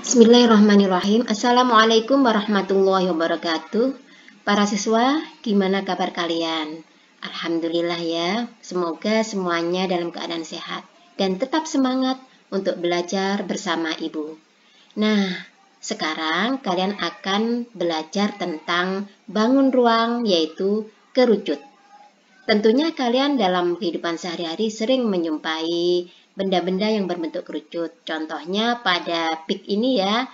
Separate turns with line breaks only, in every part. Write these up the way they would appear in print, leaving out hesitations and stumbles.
Bismillahirrahmanirrahim. Assalamualaikum warahmatullahi wabarakatuh. Para siswa, gimana kabar kalian? Alhamdulillah ya, semoga semuanya dalam keadaan sehat dan tetap semangat untuk belajar bersama ibu. Nah, sekarang kalian akan belajar tentang bangun ruang, yaitu kerucut. Tentunya kalian dalam kehidupan sehari-hari sering menjumpai benda-benda yang berbentuk kerucut. Contohnya pada pik ini ya,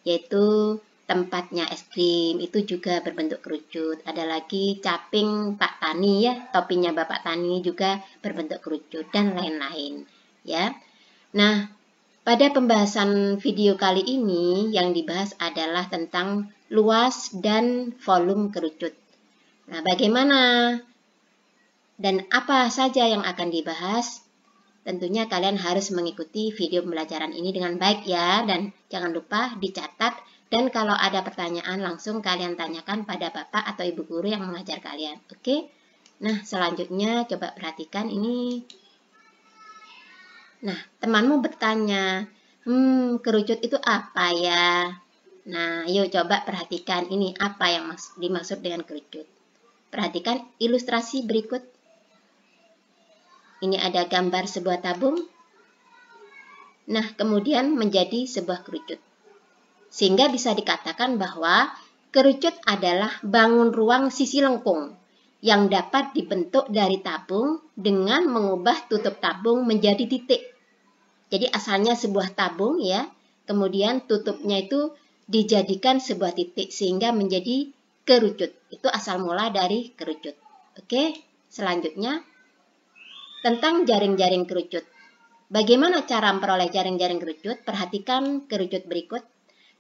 yaitu tempatnya es krim, itu juga berbentuk kerucut. Ada lagi caping Pak Tani ya, topinya Bapak Tani juga berbentuk kerucut dan lain-lain ya. Nah, pada pembahasan video kali ini yang dibahas adalah tentang luas dan volume kerucut. Nah, bagaimana dan apa saja yang akan dibahas? Tentunya kalian harus mengikuti video pembelajaran ini dengan baik ya, dan jangan lupa dicatat, dan kalau ada pertanyaan langsung kalian tanyakan pada Bapak atau Ibu Guru yang mengajar kalian. Oke? Nah, selanjutnya coba perhatikan ini. Nah, temanmu bertanya, kerucut itu apa ya? Nah, yuk coba perhatikan ini apa yang dimaksud dengan kerucut. Perhatikan ilustrasi berikut. Ini ada gambar sebuah tabung. Nah, kemudian menjadi sebuah kerucut. Sehingga bisa dikatakan bahwa kerucut adalah bangun ruang sisi lengkung yang dapat dibentuk dari tabung dengan mengubah tutup tabung menjadi titik. Jadi asalnya sebuah tabung ya, kemudian tutupnya itu dijadikan sebuah titik sehingga menjadi kerucut. Itu asal mula dari kerucut. Oke, selanjutnya tentang jaring-jaring kerucut. Bagaimana cara memperoleh jaring-jaring kerucut? Perhatikan kerucut berikut.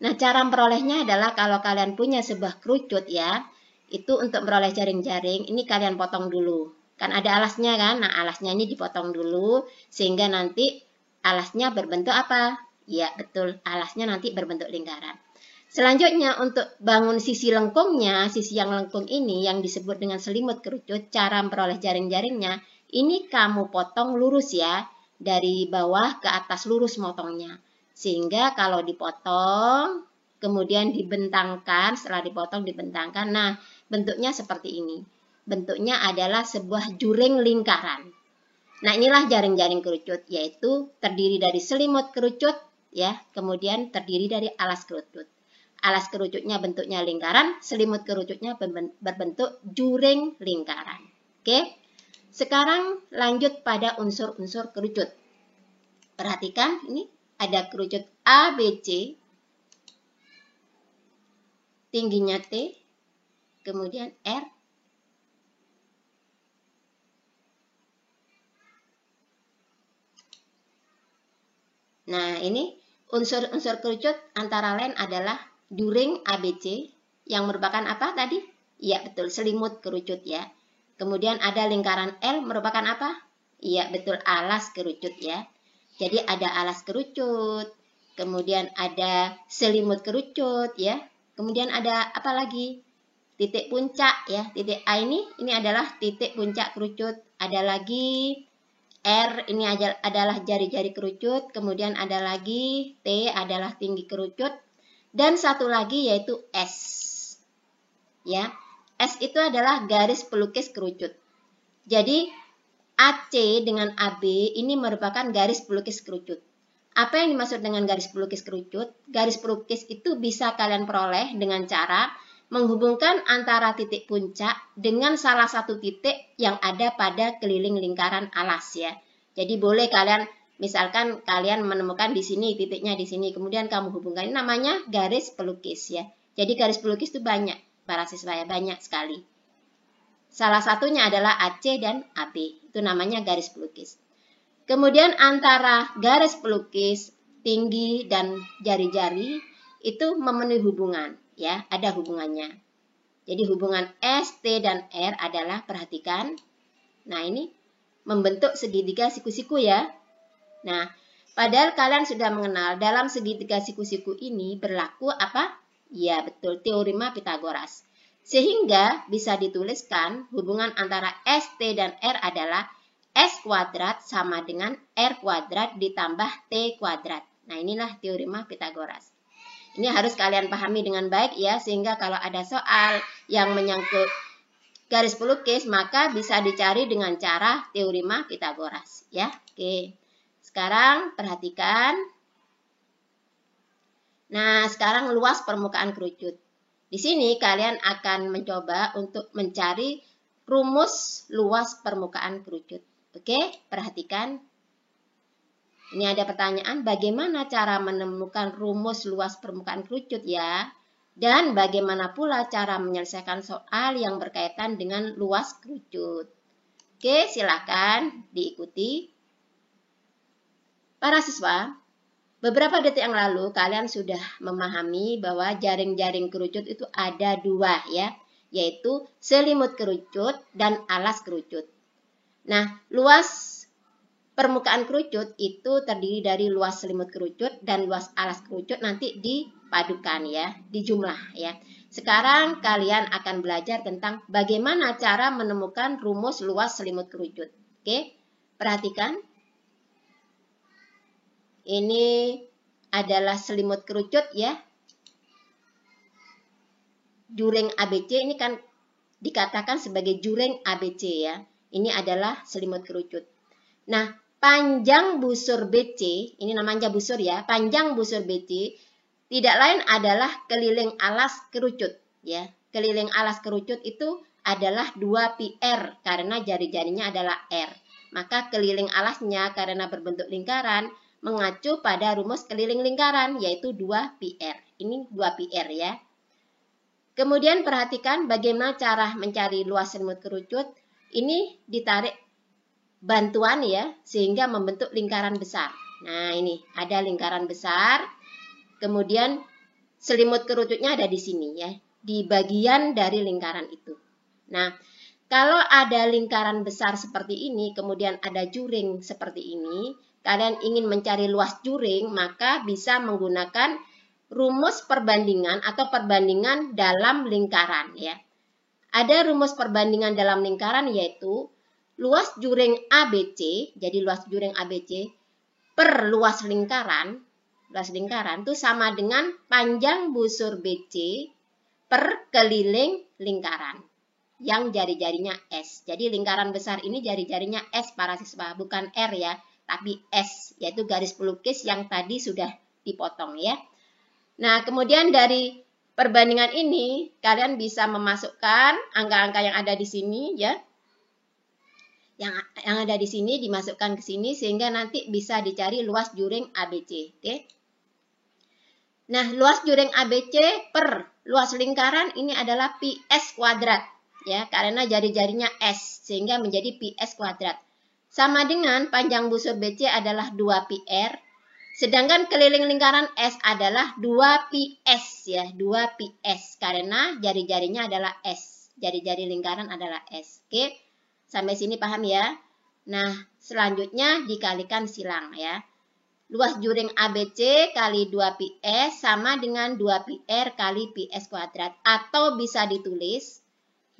Nah, cara memperolehnya adalah kalau kalian punya sebuah kerucut ya, itu untuk memperoleh jaring-jaring, ini kalian potong dulu. Kan ada alasnya kan? Nah, alasnya ini dipotong dulu, sehingga nanti alasnya berbentuk apa? Ya, betul. Alasnya nanti berbentuk lingkaran. Selanjutnya, untuk bangun sisi lengkungnya, sisi yang lengkung ini yang disebut dengan selimut kerucut, cara memperoleh jaring-jaringnya, ini kamu potong lurus ya, dari bawah ke atas lurus motongnya. Sehingga kalau dipotong, kemudian dibentangkan, setelah dipotong dibentangkan, nah bentuknya seperti ini. Bentuknya adalah sebuah juring lingkaran. Nah, inilah jaring-jaring kerucut, yaitu terdiri dari selimut kerucut, ya, kemudian terdiri dari alas kerucut. Alas kerucutnya bentuknya lingkaran, selimut kerucutnya berbentuk juring lingkaran. Oke? Sekarang lanjut pada unsur-unsur kerucut. Perhatikan, ini ada kerucut A, B, C, tingginya T, kemudian R, nah ini unsur-unsur kerucut antara lain adalah juring ABC yang merupakan apa tadi? Iya betul, selimut kerucut ya. Kemudian ada lingkaran L merupakan apa? Iya betul, alas kerucut ya. Jadi ada alas kerucut, kemudian ada selimut kerucut ya. Kemudian ada apa lagi? Titik puncak ya. Titik A ini adalah titik puncak kerucut. Ada lagi R ini adalah jari-jari kerucut, kemudian ada lagi T adalah tinggi kerucut, dan satu lagi yaitu S. Ya, S itu adalah garis pelukis kerucut. Jadi AC dengan AB ini merupakan garis pelukis kerucut. Apa yang dimaksud dengan garis pelukis kerucut? Garis pelukis itu bisa kalian peroleh dengan cara menghubungkan antara titik puncak dengan salah satu titik yang ada pada keliling lingkaran alas ya. Jadi boleh kalian, misalkan kalian menemukan di sini, titiknya di sini, kemudian kamu hubungkan, ini namanya garis pelukis ya. Jadi garis pelukis itu banyak, para siswa ya, banyak sekali. Salah satunya adalah AC dan AB, itu namanya garis pelukis. Kemudian antara garis pelukis, tinggi, dan jari-jari itu memenuhi hubungan. Ya, ada hubungannya. Jadi hubungan S, T, dan R adalah, perhatikan. Nah, ini membentuk segitiga siku-siku ya. Nah, padahal kalian sudah mengenal dalam segitiga siku-siku ini berlaku apa? Ya, betul, teorema Pythagoras. Sehingga bisa dituliskan hubungan antara S, T, dan R adalah S kuadrat sama dengan R kuadrat ditambah T kuadrat. Nah, inilah teorema Pythagoras. Ini harus kalian pahami dengan baik ya, sehingga kalau ada soal yang menyangkut garis pelukis maka bisa dicari dengan cara teorema Pitagoras ya. Oke. Sekarang perhatikan. Nah, sekarang luas permukaan kerucut. Di sini kalian akan mencoba untuk mencari rumus luas permukaan kerucut. Oke, perhatikan. Ini ada pertanyaan, bagaimana cara menemukan rumus luas permukaan kerucut ya? Dan bagaimana pula cara menyelesaikan soal yang berkaitan dengan luas kerucut. Oke, silakan diikuti. Para siswa, beberapa detik yang lalu kalian sudah memahami bahwa jaring-jaring kerucut itu ada dua ya, yaitu selimut kerucut dan alas kerucut. Nah, luas permukaan kerucut itu terdiri dari luas selimut kerucut dan luas alas kerucut nanti dipadukan ya, dijumlah ya. Sekarang kalian akan belajar tentang bagaimana cara menemukan rumus luas selimut kerucut. Oke, perhatikan. Ini adalah selimut kerucut ya. Juring ABC ini kan dikatakan sebagai juring ABC ya. Ini adalah selimut kerucut. Nah, panjang busur BC, ini namanya busur ya, panjang busur BC tidak lain adalah keliling alas kerucut ya. Keliling alas kerucut itu adalah 2 PR karena jari-jarinya adalah R. Maka keliling alasnya karena berbentuk lingkaran mengacu pada rumus keliling lingkaran yaitu 2 PR. Ini 2 PR ya. Kemudian perhatikan bagaimana cara mencari luas selimut kerucut. Ini ditarik bantuan ya, sehingga membentuk lingkaran besar. Nah, ini ada lingkaran besar. Kemudian selimut kerucutnya ada di sini ya, di bagian dari lingkaran itu. Nah, kalau ada lingkaran besar seperti ini, kemudian ada juring seperti ini, kalian ingin mencari luas juring, maka bisa menggunakan rumus perbandingan atau perbandingan dalam lingkaran ya. Ada rumus perbandingan dalam lingkaran yaitu luas juring ABC, jadi luas juring ABC per luas lingkaran itu sama dengan panjang busur BC per keliling lingkaran yang jari-jarinya S. Jadi lingkaran besar ini jari-jarinya S para siswa, bukan R ya, tapi S, yaitu garis pelukis yang tadi sudah dipotong ya. Nah, kemudian dari perbandingan ini kalian bisa memasukkan angka-angka yang ada di sini ya. Yang ada di sini dimasukkan ke sini sehingga nanti bisa dicari luas juring ABC. Oke. Nah, luas juring ABC per luas lingkaran ini adalah PS kuadrat ya, karena jari-jarinya S sehingga menjadi PS kuadrat. Sama dengan panjang busur BC adalah 2 PR, sedangkan keliling lingkaran S adalah 2 PS ya, 2 PS karena jari-jarinya adalah S. Jari-jari lingkaran adalah S. Oke. Sampai sini paham ya? Nah, selanjutnya dikalikan silang ya. Luas juring ABC kali 2 PS sama dengan 2 PR kali PS kuadrat. Atau bisa ditulis,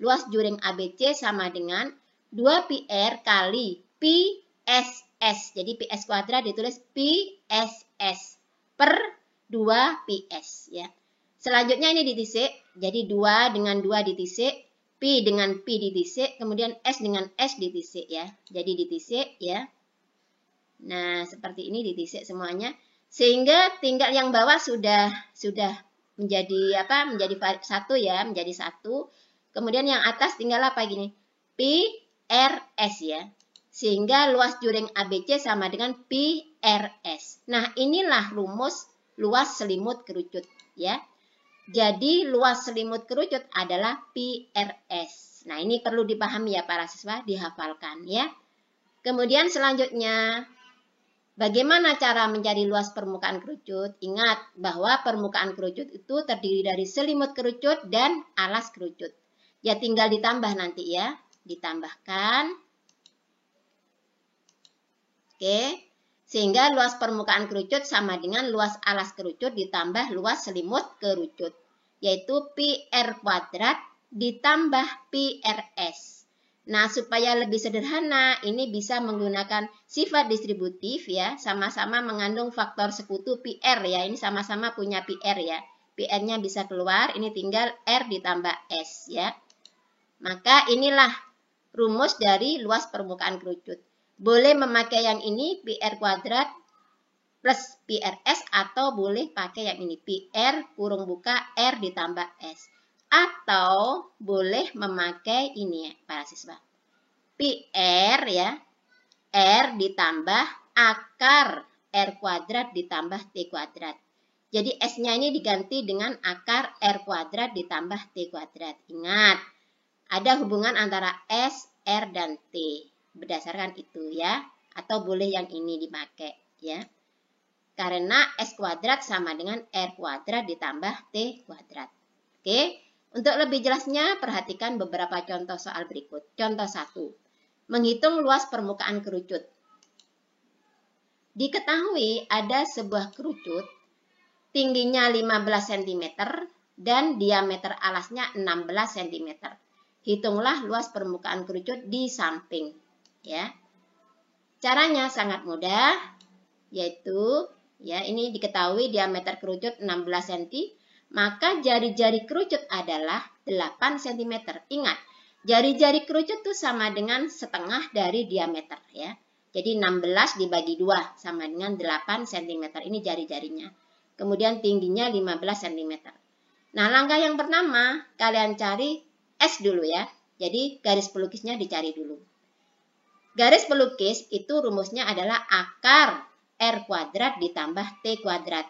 luas juring ABC sama dengan 2 PR kali PSS. Jadi PS kuadrat ditulis PSS per 2 PS ya. Selanjutnya ini ditisik, jadi 2 dengan 2 ditisik. P dengan P ditisik, kemudian S dengan S ditisik ya. Jadi ditisik ya. Nah, seperti ini ditisik semuanya. Sehingga tinggal yang bawah sudah menjadi apa? Menjadi satu ya, menjadi satu. Kemudian yang atas tinggal apa gini? P R S ya. Sehingga luas juring ABC sama dengan PRS. Nah, inilah rumus luas selimut kerucut ya. Jadi luas selimut kerucut adalah PRS. Nah, ini perlu dipahami ya para siswa, dihafalkan ya. Kemudian selanjutnya, bagaimana cara mencari luas permukaan kerucut? Ingat bahwa permukaan kerucut itu terdiri dari selimut kerucut dan alas kerucut. Ya tinggal ditambah nanti ya, ditambahkan. Oke. Sehingga luas permukaan kerucut sama dengan luas alas kerucut ditambah luas selimut kerucut. Yaitu PR kuadrat ditambah PRS. Nah, supaya lebih sederhana, ini bisa menggunakan sifat distributif ya, sama-sama mengandung faktor sekutu PR ya. Ini sama-sama punya PR ya. PR-nya bisa keluar, ini tinggal R ditambah S ya. Maka inilah rumus dari luas permukaan kerucut. Boleh memakai yang ini PR kuadrat plus PRS atau boleh pakai yang ini PR kurung buka R ditambah S. Atau boleh memakai ini ya para siswa. PR ya, R ditambah akar R kuadrat ditambah T kuadrat. Jadi S-nya ini diganti dengan akar R kuadrat ditambah T kuadrat. Ingat, ada hubungan antara S, R, dan T. Berdasarkan itu ya. Atau boleh yang ini dipakai ya. Karena S kuadrat sama dengan R kuadrat ditambah T kuadrat. Oke, untuk lebih jelasnya perhatikan beberapa contoh soal berikut. Contoh 1. Menghitung luas permukaan kerucut. Diketahui ada sebuah kerucut tingginya 15 cm dan diameter alasnya 16 cm. Hitunglah luas permukaan kerucut di samping. Ya. Caranya sangat mudah, yaitu ya ini diketahui diameter kerucut 16 cm, maka jari-jari kerucut adalah 8 cm. Ingat, jari-jari kerucut itu sama dengan setengah dari diameter ya. Jadi 16 dibagi 2 sama dengan 8 cm. Ini jari-jarinya. Kemudian tingginya 15 cm. Nah, langkah yang pertama kalian cari S dulu ya. Jadi garis pelukisnya dicari dulu. Garis pelukis itu rumusnya adalah akar R kuadrat ditambah T kuadrat.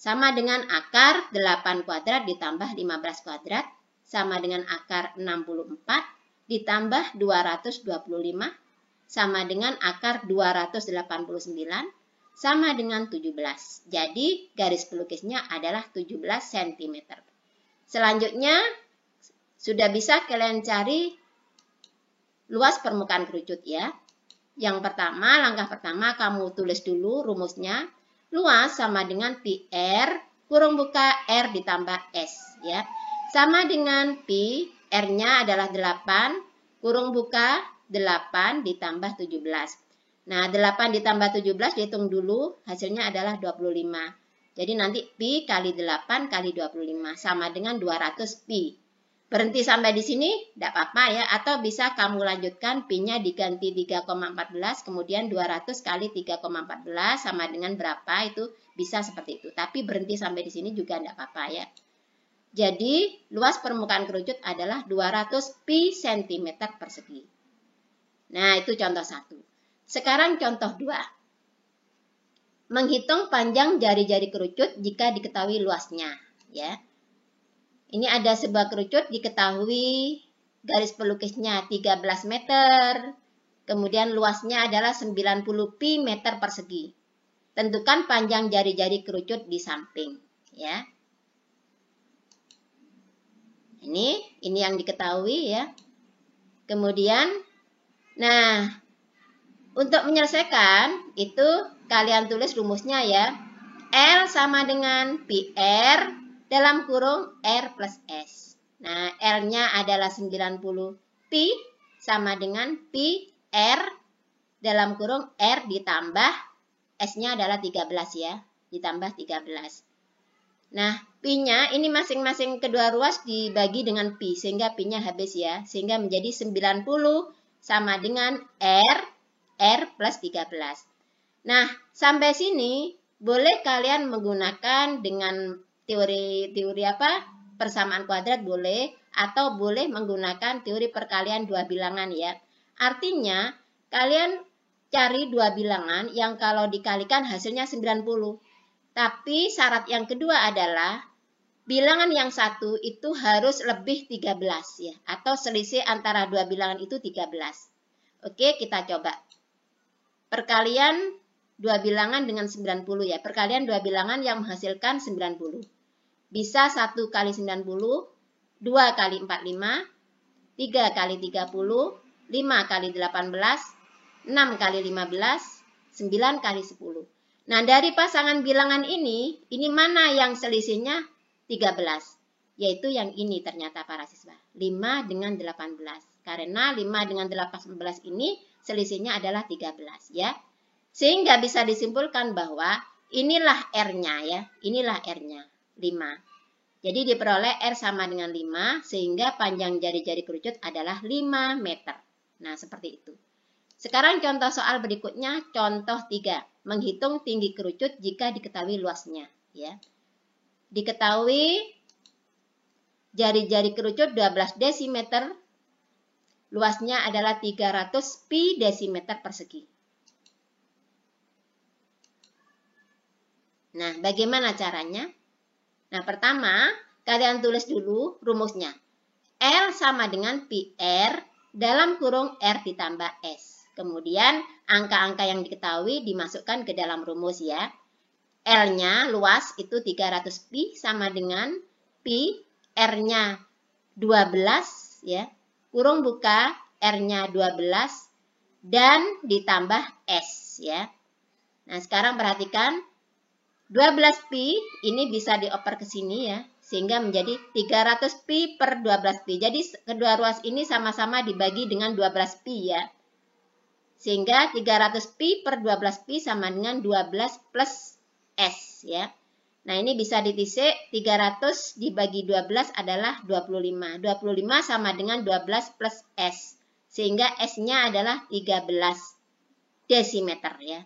Sama dengan akar 8 kuadrat ditambah 15 kuadrat. Sama dengan akar 64 ditambah 225. Sama dengan akar 289. Sama dengan 17. Jadi garis pelukisnya adalah 17 cm. Selanjutnya sudah bisa kalian cari luas permukaan kerucut ya. Yang pertama, langkah pertama kamu tulis dulu rumusnya. Luas sama dengan PR kurung buka R ditambah S ya. Sama dengan P, R-nya adalah 8 kurung buka 8 ditambah 17. Nah, 8 ditambah 17 dihitung dulu, hasilnya adalah 25. Jadi nanti Pi kali 8 kali 25 sama dengan 200 Pi. Berhenti sampai di sini, tidak apa-apa ya. Atau bisa kamu lanjutkan, Pi-nya diganti 3,14, kemudian 200 kali 3,14 sama dengan berapa, itu bisa seperti itu. Tapi berhenti sampai di sini juga tidak apa-apa ya. Jadi, luas permukaan kerucut adalah 200 Pi cm persegi. Nah, itu contoh 1. Sekarang contoh 2. Menghitung panjang jari-jari kerucut jika diketahui luasnya. Ya. Ini ada sebuah kerucut diketahui garis pelukisnya 13 meter. Kemudian luasnya adalah 90 pi meter persegi. Tentukan panjang jari-jari kerucut di samping. Ya. Ini yang diketahui ya. Kemudian, nah, untuk menyelesaikan, itu kalian tulis rumusnya ya. L sama dengan PR dalam kurung R plus S. Nah, L-nya adalah 90 pi sama dengan pi R dalam kurung R ditambah S-nya adalah 13 ya. Ditambah 13. Nah, pi-nya ini masing-masing kedua ruas dibagi dengan pi. Sehingga pi-nya habis ya. Sehingga menjadi 90 sama dengan R plus 13. Nah, sampai sini boleh kalian menggunakan dengan teori apa? Persamaan kuadrat boleh, atau boleh menggunakan teori perkalian dua bilangan ya. Artinya, kalian cari dua bilangan yang kalau dikalikan hasilnya 90. Tapi syarat yang kedua adalah bilangan yang satu itu harus lebih 13 ya, atau selisih antara dua bilangan itu 13. Oke, kita coba. Perkalian dua bilangan dengan 90 ya. Perkalian dua bilangan yang menghasilkan 90. Bisa 1 kali 90, 2 kali 45, 3 kali 30, 5 kali 18, 6 kali 15, 9 kali 10. Nah, dari pasangan bilangan ini mana yang selisihnya 13? Yaitu yang ini ternyata para siswa. 5 dengan 18. Karena 5 dengan 18 ini selisihnya adalah 13 ya. Sehingga bisa disimpulkan bahwa inilah R-nya ya. Inilah R-nya 5. Jadi diperoleh R sama dengan 5 sehingga panjang jari-jari kerucut adalah 5 meter. Nah, seperti itu. Sekarang contoh soal berikutnya, contoh 3. Menghitung tinggi kerucut jika diketahui luasnya ya. Diketahui jari-jari kerucut 12 desimeter, luasnya adalah 300 pi desimeter persegi. Nah, bagaimana caranya? Nah, pertama, kalian tulis dulu rumusnya. L sama dengan pi R dalam kurung R ditambah S. Kemudian, angka-angka yang diketahui dimasukkan ke dalam rumus ya. L-nya luas itu 300 pi sama dengan pi, R-nya 12 ya. Kurung buka, R-nya 12 dan ditambah S ya. Nah, sekarang perhatikan 12 pi ini bisa dioper ke sini ya, sehingga menjadi 300 pi per 12 pi. Jadi kedua ruas ini sama-sama dibagi dengan 12 pi ya. Sehingga 300 pi per 12 pi sama dengan 12 plus S ya. Nah, ini bisa ditisik 300 dibagi 12 adalah 25. 25 sama dengan 12 plus S. Sehingga S-nya adalah 13 desimeter ya.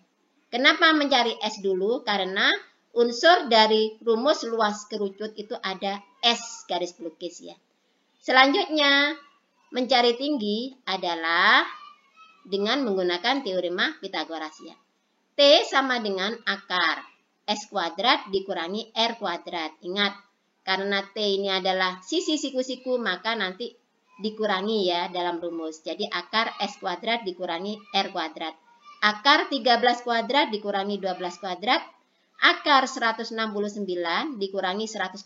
Kenapa mencari S dulu? Karena unsur dari rumus luas kerucut itu ada S garis pelukis ya. Selanjutnya, mencari tinggi adalah dengan menggunakan teorema Pitagoras ya. T sama dengan akar S kuadrat dikurangi R kuadrat. Ingat, karena T ini adalah sisi siku-siku, maka nanti dikurangi ya dalam rumus. Jadi akar S kuadrat dikurangi R kuadrat. Akar 13 kuadrat dikurangi 12 kuadrat. Akar 169 dikurangi 144.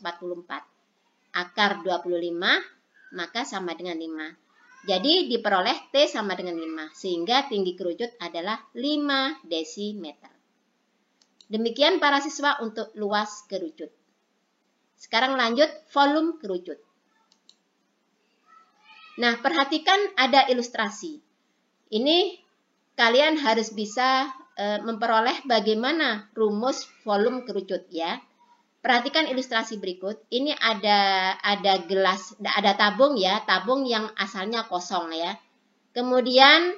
Akar 25 maka sama dengan 5. Jadi diperoleh T sama dengan 5. Sehingga tinggi kerucut adalah 5 desimeter. Demikian para siswa untuk luas kerucut. Sekarang lanjut volume kerucut. Nah, perhatikan ada ilustrasi. Ini kalian harus bisa memperoleh bagaimana rumus volume kerucut ya. Perhatikan ilustrasi berikut. Ini ada gelas, ada tabung ya, tabung yang asalnya kosong ya. Kemudian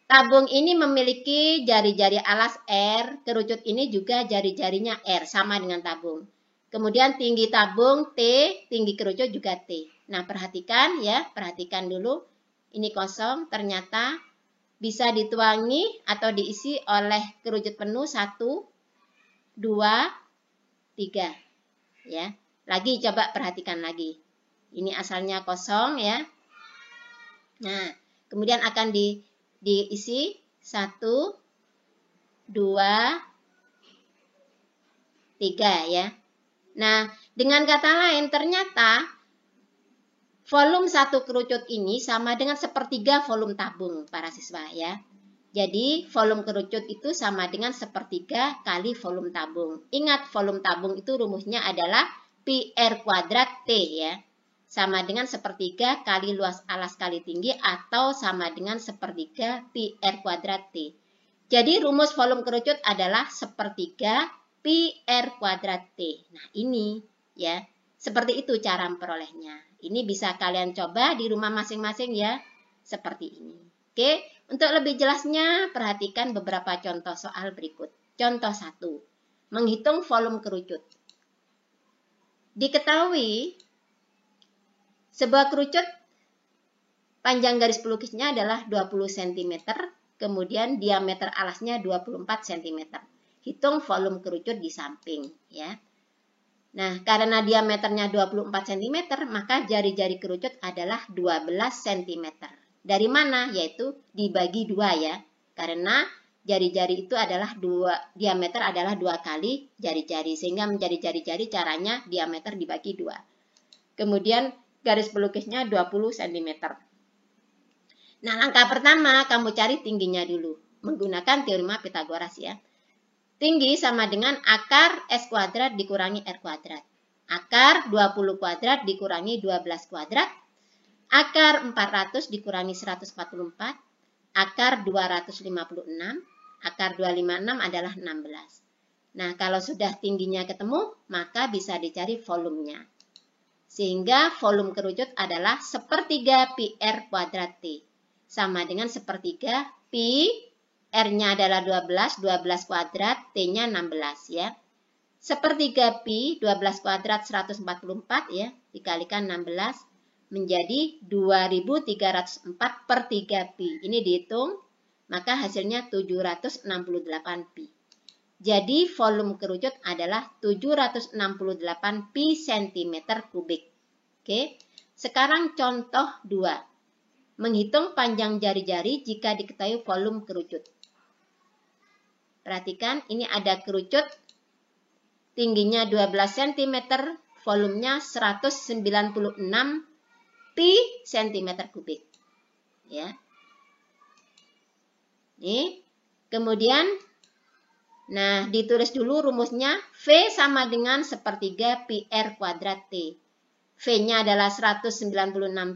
tabung ini memiliki jari-jari alas R, kerucut ini juga jari-jarinya R sama dengan tabung. Kemudian tinggi tabung T, tinggi kerucut juga T. Nah, perhatikan ya, perhatikan dulu. Ini kosong, ternyata bisa dituangi atau diisi oleh kerucut penuh 1, 2, 3 ya. Lagi coba perhatikan lagi. Ini asalnya kosong ya. Nah, kemudian akan diisi 1, 2, 3 ya. Nah, dengan kata lain ternyata volume satu kerucut ini sama dengan sepertiga volume tabung para siswa ya. Jadi volume kerucut itu sama dengan sepertiga kali volume tabung. Ingat volume tabung itu rumusnya adalah pi R kuadrat T ya. Sama dengan sepertiga kali luas alas kali tinggi atau sama dengan sepertiga pi R kuadrat T. Jadi rumus volume kerucut adalah sepertiga pi R kuadrat T. Nah ini ya. Seperti itu cara memperolehnya. Ini bisa kalian coba di rumah masing-masing ya. Seperti ini. Oke, untuk lebih jelasnya perhatikan beberapa contoh soal berikut. Contoh 1. Menghitung volume kerucut. Diketahui sebuah kerucut panjang garis pelukisnya adalah 20 cm. Kemudian diameter alasnya 24 cm. Hitung volume kerucut di samping ya. Nah, karena diameternya 24 cm, maka jari-jari kerucut adalah 12 cm. Dari mana? Yaitu dibagi 2 ya. Karena jari-jari itu adalah diameter adalah 2 kali jari-jari. Sehingga menjadi jari-jari caranya diameter dibagi 2. Kemudian garis pelukisnya 20 cm. Nah, langkah pertama kamu cari tingginya dulu. Menggunakan teorema Pitagoras ya. Tinggi sama dengan akar S kuadrat dikurangi R kuadrat. Akar 20 kuadrat dikurangi 12 kuadrat. Akar 400 dikurangi 144, akar 256, akar 256 adalah 16. Nah, kalau sudah tingginya ketemu, maka bisa dicari volumenya. Sehingga volume kerucut adalah sepertiga pi R kuadrat T. Sama dengan sepertiga pi, R-nya adalah 12, 12 kuadrat, T-nya 16 ya. Sepertiga pi, 12 kuadrat 144 ya, dikalikan 16 menjadi 2304 per 3 pi. Ini dihitung, maka hasilnya 768 pi. Jadi volume kerucut adalah 768 pi cm kubik. Oke, sekarang contoh 2. Menghitung panjang jari-jari jika diketahui volume kerucut. Perhatikan, ini ada kerucut tingginya 12 cm, volumenya 196 pi cm kubik. Ya. Nih, kemudian nah, ditulis dulu rumusnya. V sama dengan sepertiga pi R kuadrat T. V-nya adalah 196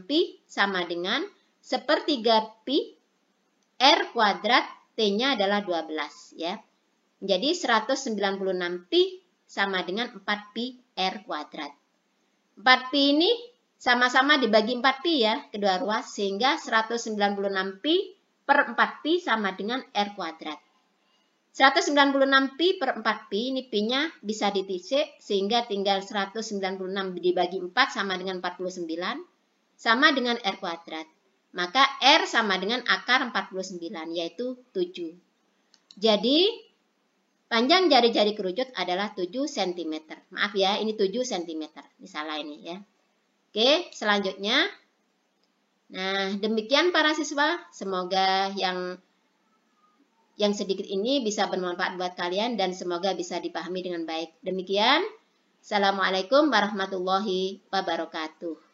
pi sama dengan sepertiga pi R kuadrat, T-nya adalah 12 ya. Jadi 196 pi sama dengan 4 pi R kuadrat. 4 pi ini sama-sama dibagi 4 pi ya, kedua ruas, sehingga 196 pi per 4 pi sama dengan R kuadrat. 196 pi per 4 pi, ini pi-nya bisa ditisik, sehingga tinggal 196 dibagi 4 sama dengan 49, sama dengan R kuadrat. Maka R sama dengan akar 49, yaitu 7. Jadi, panjang jari-jari kerucut adalah 7 cm. Maaf ya, ini 7 cm. Ini salah ini ya. Oke, selanjutnya. Nah, demikian para siswa. Semoga yang sedikit ini bisa bermanfaat buat kalian dan semoga bisa dipahami dengan baik. Demikian. Assalamualaikum warahmatullahi wabarakatuh.